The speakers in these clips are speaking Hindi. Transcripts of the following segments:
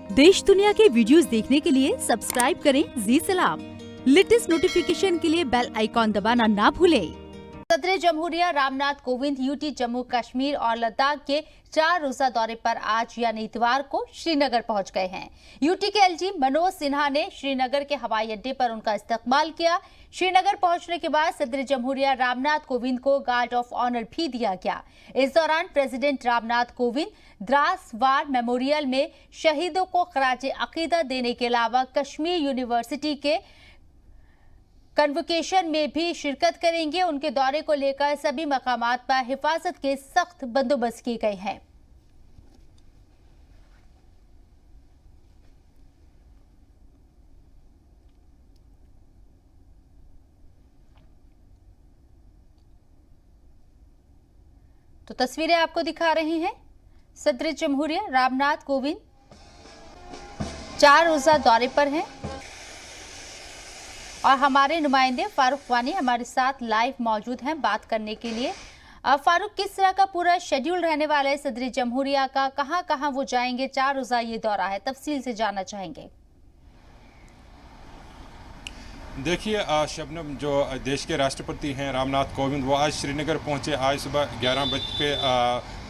देश दुनिया के वीडियोस देखने के लिए सब्सक्राइब करें जी सलाम। लेटेस्ट नोटिफिकेशन के लिए बेल आइकॉन दबाना ना भूलें। सदर जमहूरिया रामनाथ कोविंद यूटी जम्मू कश्मीर और लद्दाख के 4 रोजा दौरे पर आज यानी इतवार को श्रीनगर पहुंच गए हैं। यूटी के एलजी मनोज सिन्हा ने श्रीनगर के हवाई अड्डे पर उनका इस्तकबाल किया। श्रीनगर पहुंचने के बाद सदर जमहूरिया रामनाथ कोविंद को गार्ड ऑफ ऑनर भी दिया गया। इस दौरान president Ramnath Kovind Dras war memorial में शहीदों को खराजे अकीदत देने के अलावा कश्मीर यूनिवर्सिटी के कन्वोकेशन में भी शिरकत करेंगे। उनके दौरे को लेकर सभी मकामात पर हिफाजत के सख्त बंदोबस्त किए गए हैं। तो तस्वीरें आपको दिखा रहे हैं। सदर जमहूरिया रामनाथ कोविंद 4 रोजा दौरे पर हैं और हमारे नुमाइंदे फारूक वानी हमारे साथ लाइव मौजूद हैं बात करने के लिए। फारूक, किस तरह का पूरा शेड्यूल रहने वाला है सदर जमहूरिया का? कहां कहां वो जाएंगे? 4 रोजा ये दौरा है, तफसील से जानना चाहेंगे। देखिए शबनम, जो देश के राष्ट्रपति हैं रामनाथ कोविंद, वो आज श्रीनगर पहुंचे। आज सुबह 11 बज के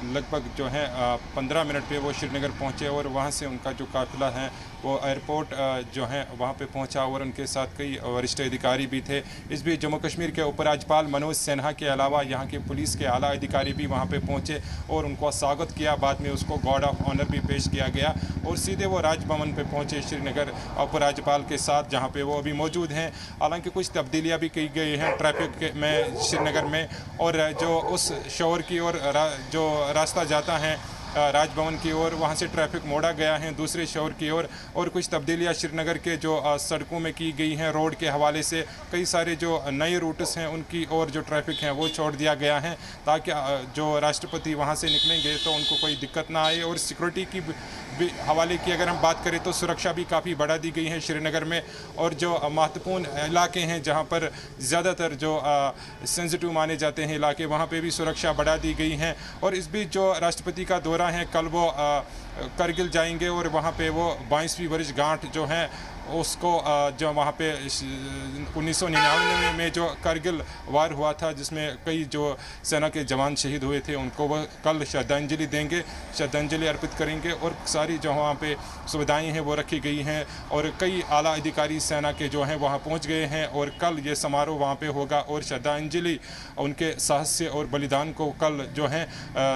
लगभग जो है 15 मिनट पे वो श्रीनगर पहुंचे और वहां से उनका जो काफिला है वो एयरपोर्ट जो है वहां पे पहुंचा और उनके साथ कई वरिष्ठ अधिकारी भी थे। इस बीच जम्मू कश्मीर के उपराज्यपाल मनोज सिन्हा के अलावा यहाँ के पुलिस के आला अधिकारी भी वहाँ पे पहुँचे और उनको स्वागत किया। बाद में उसको गार्ड ऑफ ऑनर भी पेश किया गया और सीधे वो राजभवन पे पहुँचे श्रीनगर उपराज्यपाल के साथ, जहाँ पे वो अभी मौजूद हैं। हालांकि कुछ तब्दीलियाँ भी की गई हैं ट्रैफिक में श्रीनगर में, और जो उस शोर की ओर जो रास्ता जाता है राजभवन की ओर, वहाँ से ट्रैफिक मोड़ा गया है दूसरे शहर की ओर। और कुछ तब्दीलियाँ श्रीनगर के जो सड़कों में की गई हैं रोड के हवाले से। कई सारे जो नए रूट्स हैं उनकी और जो ट्रैफिक है वो छोड़ दिया गया है ताकि जो राष्ट्रपति वहाँ से निकलेंगे तो उनको कोई दिक्कत ना आए। और सिक्योरिटी की भी हवाले की अगर हम बात करें तो सुरक्षा भी काफ़ी बढ़ा दी गई है श्रीनगर में। और जो महत्वपूर्ण इलाके हैं जहाँ पर ज़्यादातर जो सेंसिटिव माने जाते हैं इलाके, वहाँ पे भी सुरक्षा बढ़ा दी गई है। और इस बीच जो राष्ट्रपति का दौरा है, कल वो करगिल जाएंगे और वहाँ पे वो 22वीं वर्षगांठ जो है उसको जो वहाँ पे 1999 में जो करगिल वार हुआ था जिसमें कई जो सेना के जवान शहीद हुए थे, उनको वह कल श्रद्धांजलि देंगे, श्रद्धांजलि अर्पित करेंगे। और सारी जो वहाँ पे सुविधाएं हैं वो रखी गई हैं और कई आला अधिकारी सेना के जो हैं वहाँ पहुँच गए हैं और कल ये समारोह वहाँ पे होगा और श्रद्धांजलि उनके साहस और बलिदान को कल जो है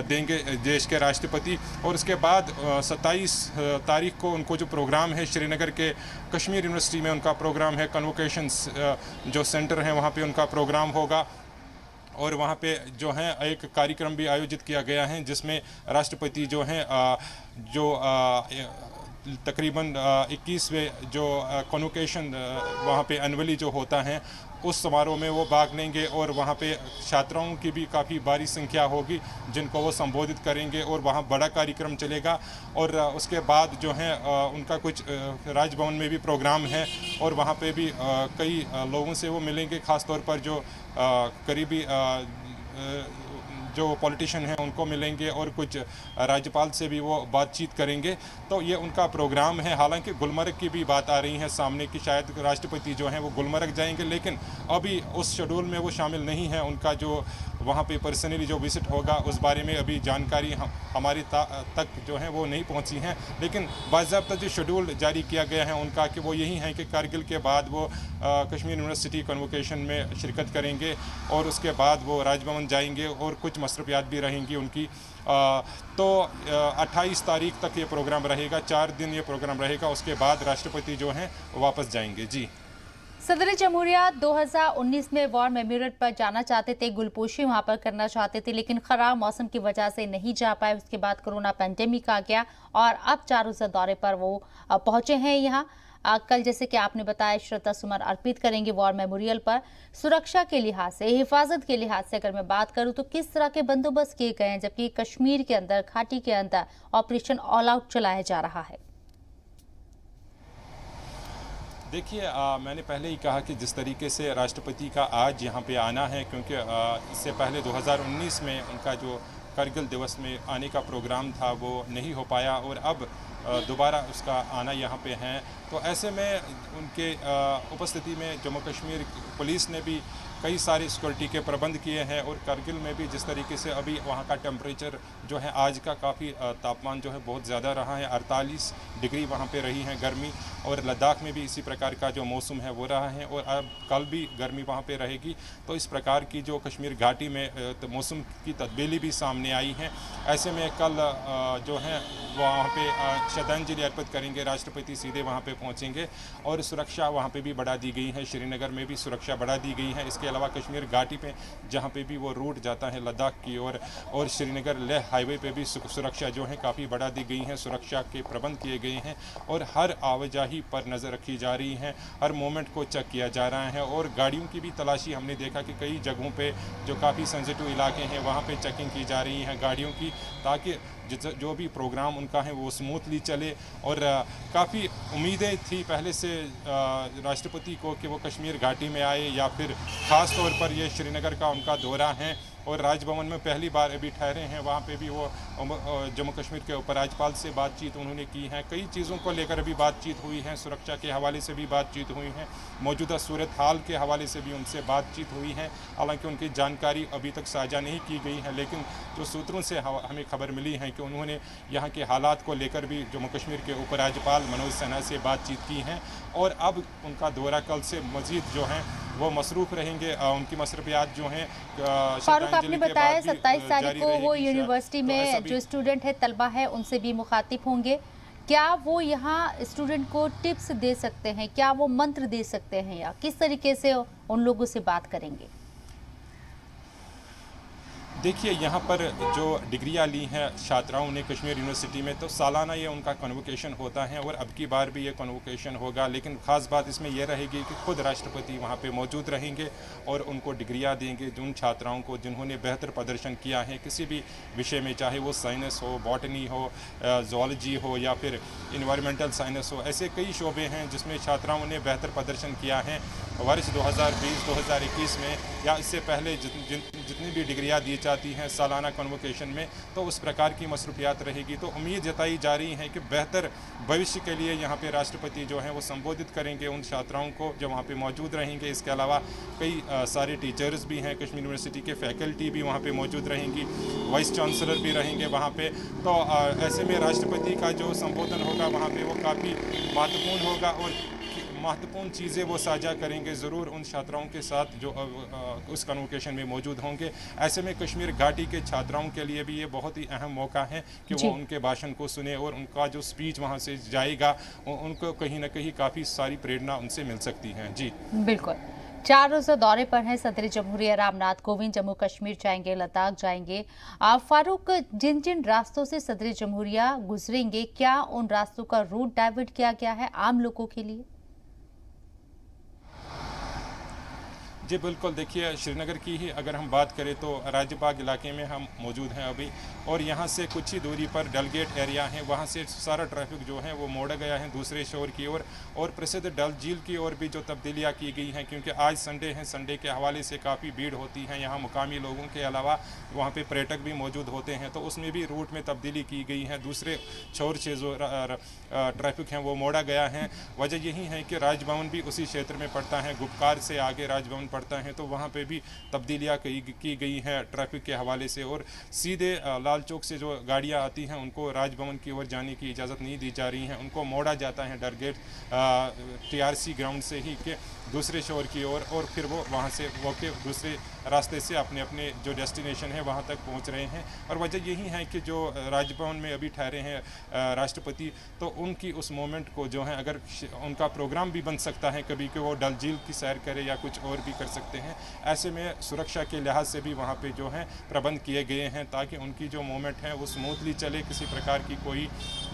देंगे देश के राष्ट्रपति। और उसके बाद 27 तारीख को उनको जो प्रोग्राम है श्रीनगर के कश्मीर यूनिवर्सिटी में उनका प्रोग्राम है, कन्वोकेशंस जो सेंटर है वहाँ पे उनका प्रोग्राम होगा। और वहाँ पे जो है एक कार्यक्रम भी आयोजित किया गया है जिसमें राष्ट्रपति जो हैं तकरीबन 21वें जो कन्वोकेशन वहाँ पे एनुअली जो होता है उस समारोह में वो भाग लेंगे। और वहाँ पे छात्राओं की भी काफ़ी भारी संख्या होगी जिनको वो संबोधित करेंगे और वहाँ बड़ा कार्यक्रम चलेगा। और उसके बाद जो है उनका कुछ राजभवन में भी प्रोग्राम है और वहाँ पे भी कई लोगों से वो मिलेंगे, ख़ास तौर पर जो करीबी जो पॉलिटिशियन हैं उनको मिलेंगे और कुछ राज्यपाल से भी वो बातचीत करेंगे। तो ये उनका प्रोग्राम है। हालांकि गुलमर्ग की भी बात आ रही है सामने कि शायद राष्ट्रपति जो हैं वो गुलमर्ग जाएंगे, लेकिन अभी उस शेड्यूल में वो शामिल नहीं है। उनका जो वहाँ पे पर्सनली जो विजिट होगा उस बारे में अभी जानकारी हमारी तक जो है वो नहीं पहुँची है। लेकिन बाज़ाब्ता जो शेड्यूल जारी किया गया है उनका कि वो यही है कि कारगिल के बाद वो कश्मीर यूनिवर्सिटी कन्वोकेशन में शिरकत करेंगे और उसके बाद वो राजभवन जाएंगे और कुछ मसरूफियात भी रहेंगी उनकी। तो 28 तारीख तक ये प्रोग्राम रहेगा, 4 दिन ये प्रोग्राम रहेगा। उसके बाद राष्ट्रपति जो हैं वापस जाएंगे। जी, सदर जमहूरिया 2019 में वॉर मेमोरियल पर जाना चाहते थे, गुलपोशी वहां पर करना चाहते थे, लेकिन खराब मौसम की वजह से नहीं जा पाए। उसके बाद कोरोना पैंडेमिक आ गया और अब 4 रोजा दौरे पर वो पहुंचे हैं यहाँ। कल जैसे कि आपने बताया श्रद्धा सुमन अर्पित करेंगे वॉर मेमोरियल पर। सुरक्षा के लिहाज से, हिफाजत के लिहाज से अगर मैं बात करूं तो किस तरह के बंदोबस्त किए गए हैं, जबकि कश्मीर के अंदर, घाटी के अंदर ऑपरेशन ऑल आउट चलाया जा रहा है? देखिए मैंने पहले ही कहा कि जिस तरीके से राष्ट्रपति का आज यहाँ पे आना है, क्योंकि इससे पहले 2019 में उनका जो कारगिल दिवस में आने का प्रोग्राम था वो नहीं हो पाया और अब दोबारा उसका आना यहाँ पे है। तो ऐसे में उनके उपस्थिति में जम्मू कश्मीर पुलिस ने भी कई सारे सिक्योरिटी के प्रबंध किए हैं और कारगिल में भी जिस तरीके से अभी वहाँ का टेम्परेचर जो है आज का काफ़ी तापमान जो है बहुत ज़्यादा रहा है, 48 डिग्री वहाँ पे रही है गर्मी, और लद्दाख में भी इसी प्रकार का जो मौसम है वो रहा है और अब कल भी गर्मी वहाँ पे रहेगी। तो इस प्रकार की जो कश्मीर घाटी में तो मौसम की तब्दीली भी सामने आई है। ऐसे में कल जो है वहाँ पे श्रद्धांजलि अर्पित करेंगे, राष्ट्रपति सीधे वहाँ पे पहुँचेंगे और सुरक्षा वहाँ पे भी बढ़ा दी गई है। श्रीनगर में भी सुरक्षा बढ़ा दी गई है। इसके अलावा कश्मीर घाटी पे जहाँ पे भी वो रूट जाता है लद्दाख की ओर और श्रीनगर लेह हाईवे पे भी सुरक्षा जो है काफ़ी बढ़ा दी गई है। सुरक्षा के प्रबंध किए गए हैं और हर आवाजाही पर नज़र रखी जा रही है, हर मोमेंट को चेक किया जा रहा है और गाड़ियों की भी तलाशी हमने देखा कि कई जगहों पे जो काफ़ी सेंसिटिव इलाके हैं वहाँ पे चेकिंग की जा रही है गाड़ियों की, ताकि जो भी प्रोग्राम उनका है वो स्मूथली चले। और काफ़ी उम्मीदें थी पहले से राष्ट्रपति को कि वो कश्मीर घाटी में आए या फिर ख़ास तौर पर ये श्रीनगर का उनका दौरा है और राजभवन में पहली बार अभी ठहरे हैं। वहाँ पे भी वो जम्मू कश्मीर के उपराज्यपाल से बातचीत उन्होंने की है, कई चीज़ों को लेकर अभी बातचीत हुई है, सुरक्षा के हवाले से भी बातचीत हुई है, मौजूदा सूरत हाल के हवाले से भी उनसे बातचीत हुई है। हालांकि उनकी जानकारी अभी तक साझा नहीं की गई है, लेकिन जो सूत्रों से हमें खबर मिली है कि उन्होंने यहाँ के हालात को लेकर भी जम्मू कश्मीर के उपराज्यपाल मनोज सिन्हा से बातचीत की है और अब उनका दौरा कल से मज़ीद जो है वो मसरूफ़ रहेंगे। उनकी मसरूफियात जो हैं फारूक, आपने बताया 27 तारीख को वो यूनिवर्सिटी में जो स्टूडेंट है, तलबा है, उनसे भी मुखातिब होंगे। क्या वो यहाँ स्टूडेंट को टिप्स दे सकते हैं, क्या वो मंत्र दे सकते हैं या किस तरीके से उन लोगों से बात करेंगे? देखिए, यहाँ पर जो डिग्रियाँ ली हैं छात्राओं ने कश्मीर यूनिवर्सिटी में, तो सालाना ये उनका कन्वोकेशन होता है और अब की बार भी ये कन्वोकेशन होगा। लेकिन ख़ास बात इसमें यह रहेगी कि खुद राष्ट्रपति वहाँ पे मौजूद रहेंगे और उनको डिग्रियाँ देंगे उन छात्राओं को जिन्होंने बेहतर प्रदर्शन किया है किसी भी विषय में, चाहे वो साइंस हो, बॉटनी हो, ज़ूलॉजी हो या फिर इन्वायरमेंटल साइंस हो। ऐसे कई शोबे हैं जिसमें छात्राओं ने बेहतर प्रदर्शन किया है वर्ष 2020-2021 में या इससे पहले जितनी भी डिग्रियाँ दी जाती हैं सालाना कन्वोकेशन में, तो उस प्रकार की मसरूफियात रहेगी। तो उम्मीद जताई जा रही है कि बेहतर भविष्य के लिए यहाँ पे राष्ट्रपति जो हैं वो संबोधित करेंगे उन छात्राओं को जो वहाँ पे मौजूद रहेंगे। इसके अलावा कई सारे टीचर्स भी हैं, कश्मीर यूनिवर्सिटी के फैकल्टी भी वहाँ पे मौजूद रहेंगी, वाइस चांसलर भी रहेंगे वहाँ पे। तो ऐसे में राष्ट्रपति का जो संबोधन होगा वहाँ पे वो काफ़ी महत्वपूर्ण होगा और महत्वपूर्ण चीज़ें वो साझा करेंगे ज़रूर उन छात्राओं के साथ जो उस कन्वोकेशन में मौजूद होंगे। ऐसे में कश्मीर घाटी के छात्राओं के लिए भी ये बहुत ही अहम मौका है कि वो उनके भाषण को सुने और उनका जो स्पीच वहाँ से जाएगा उनको कहीं ना कहीं काफ़ी सारी प्रेरणा उनसे मिल सकती है। जी बिल्कुल। 4 रोज़ा दौरे पर हैं सदर जमहूरिया रामनाथ कोविंद, जम्मू कश्मीर जाएंगे, लद्दाख जाएंगे। फारूक, जिन जिन रास्तों से सदर जमहूरिया गुजरेंगे, क्या उन रास्तों का रूट डाइवर्ट किया गया है आम लोगों के लिए? जी बिल्कुल, देखिए श्रीनगर की ही अगर हम बात करें तो राजबाग इलाके में हम मौजूद हैं अभी और यहाँ से कुछ ही दूरी पर डलगेट एरिया है, वहाँ से सारा ट्रैफिक जो है वो मोड़ा गया है दूसरे शोर की ओर और प्रसिद्ध डल झील की ओर भी जो तब्दीलियाँ की गई हैं क्योंकि आज संडे है, संडे के हवाले से काफ़ी भीड़ होती है यहाँ। मुकामी लोगों के अलावा वहाँ पे पर्यटक भी मौजूद होते हैं, तो उसमें भी रूट में तब्दीली की गई है। दूसरे छोर से जो ट्रैफिक है वो मोड़ा गया है। वजह यही है कि राजभवन भी उसी क्षेत्र में पड़ता है, गुपकार से आगे राजभवन पड़ता है, तो वहाँ पे भी तब्दीलियाँ की गई हैं ट्रैफिक के हवाले से और सीधे लाल चौक से जो गाड़ियाँ आती हैं उनको राजभवन की ओर जाने की इजाज़त नहीं दी जा रही है, उनको मोड़ा जाता है डलगेट TRC ग्राउंड से ही के दूसरे शोर की ओर और फिर वो वहाँ से के दूसरे रास्ते से अपने अपने जो डेस्टिनेशन है वहाँ तक पहुँच रहे हैं। और वजह यही है कि जो राजभवन में अभी ठहरे हैं राष्ट्रपति, तो उनकी उस मोमेंट को जो है अगर उनका प्रोग्राम भी बन सकता है कभी कि वो डल झील की सैर करे या कुछ और भी कर सकते हैं। ऐसे में सुरक्षा के लिहाज से भी वहाँ पे जो है प्रबंध किए गए हैं ताकि उनकी जो मोमेंट है वो स्मूथली चले, किसी प्रकार की कोई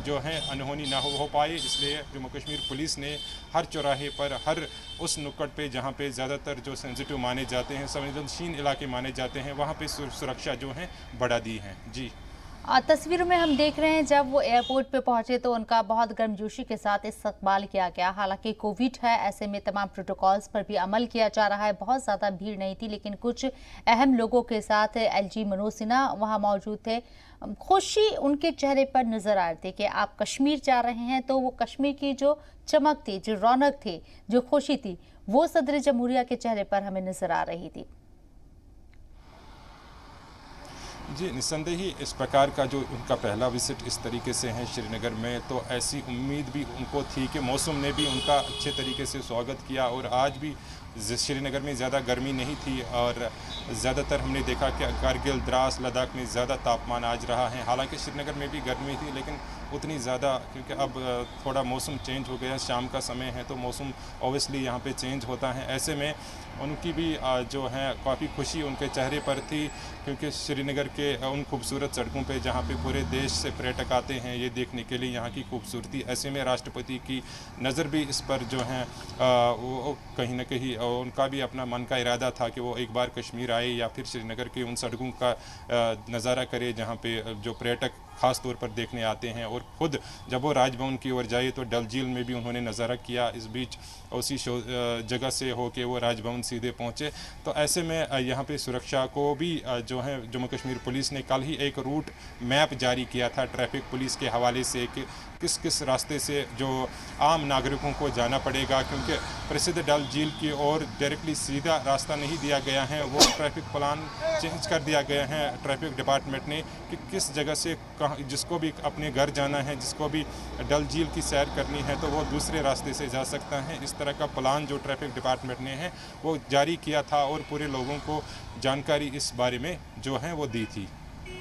जो है अनहोनी ना हो पाए। इसलिए जम्मू कश्मीर पुलिस ने हर चौराहे पर, हर उस नुक्कड़ पे जहाँ पे ज़्यादातर जो सेंसिटिव माने जाते हैं, संवेदनशील इलाके माने जाते हैं, वहाँ पे सुरक्षा जो है बढ़ा दी है। जी तस्वीरों में हम देख रहे हैं जब वो एयरपोर्ट पे पहुंचे तो उनका बहुत गर्मजोशी के साथ इस्तकबाल किया गया। हालांकि कोविड है, ऐसे में तमाम प्रोटोकॉल्स पर भी अमल किया जा रहा है। बहुत ज़्यादा भीड़ नहीं थी, लेकिन कुछ अहम लोगों के साथ एलजी मनोज सिन्हा वहाँ मौजूद थे। खुशी उनके चेहरे पर नजर आ रही थी कि आप कश्मीर जा रहे हैं, तो वो कश्मीर की जो चमक थी, जो रौनक थी, जो खुशी थी, वो सदर जमहूरिया के चेहरे पर हमें नजर आ रही थी। जी, निस्संदेह ही इस प्रकार का जो उनका पहला विजिट इस तरीके से है श्रीनगर में, तो ऐसी उम्मीद भी उनको थी कि मौसम ने भी उनका अच्छे तरीके से स्वागत किया। और आज भी श्रीनगर में ज़्यादा गर्मी नहीं थी और ज़्यादातर हमने देखा कि कारगिल, द्रास, लद्दाख में ज़्यादा तापमान आज रहा है। हालांकि श्रीनगर में भी गर्मी थी, लेकिन उतनी ज़्यादा, क्योंकि अब थोड़ा मौसम चेंज हो गया, शाम का समय है तो मौसम ओबियसली यहाँ पे चेंज होता है। ऐसे में उनकी भी जो है काफ़ी खुशी उनके चेहरे पर थी, क्योंकि श्रीनगर के उन खूबसूरत सड़कों पे जहाँ पे पूरे देश से पर्यटक आते हैं ये देखने के लिए यहाँ की खूबसूरती, ऐसे में राष्ट्रपति की नज़र भी इस पर जो है वो कहीं ना कहीं उनका भी अपना मन का इरादा था कि वो एक बार कश्मीर आए या फिर श्रीनगर के उन सड़कों का नज़ारा करे जहाँ पे जो पर्यटक ख़ास तौर पर देखने आते हैं। और ख़ुद जब वो राजभवन की ओर जाए तो डल झील में भी उन्होंने नज़ारा किया। इस बीच उसी जगह से होके वो राजभवन सीधे पहुँचे। तो ऐसे में यहाँ पे सुरक्षा को भी जो है जम्मू कश्मीर पुलिस ने कल ही एक रूट मैप जारी किया था ट्रैफिक पुलिस के हवाले से कि किस किस रास्ते से जो आम नागरिकों को जाना पड़ेगा, क्योंकि प्रसिद्ध डल झील की ओर डायरेक्टली सीधा रास्ता नहीं दिया गया है। वो ट्रैफिक प्लान चेंज कर दिया गया है ट्रैफिक डिपार्टमेंट ने कि किस जगह से जिसको भी अपने घर जाना है, जिसको भी डल झील की सैर करनी है, तो वो दूसरे रास्ते से जा सकता है। इस तरह का प्लान जो ट्रैफिक डिपार्टमेंट ने है वो जारी किया था और पूरे लोगों को जानकारी इस बारे में जो है वो दी थी।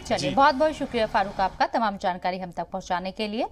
चलिए, बहुत बहुत शुक्रिया फारूक आपका तमाम जानकारी हम तक पहुंचाने के लिए।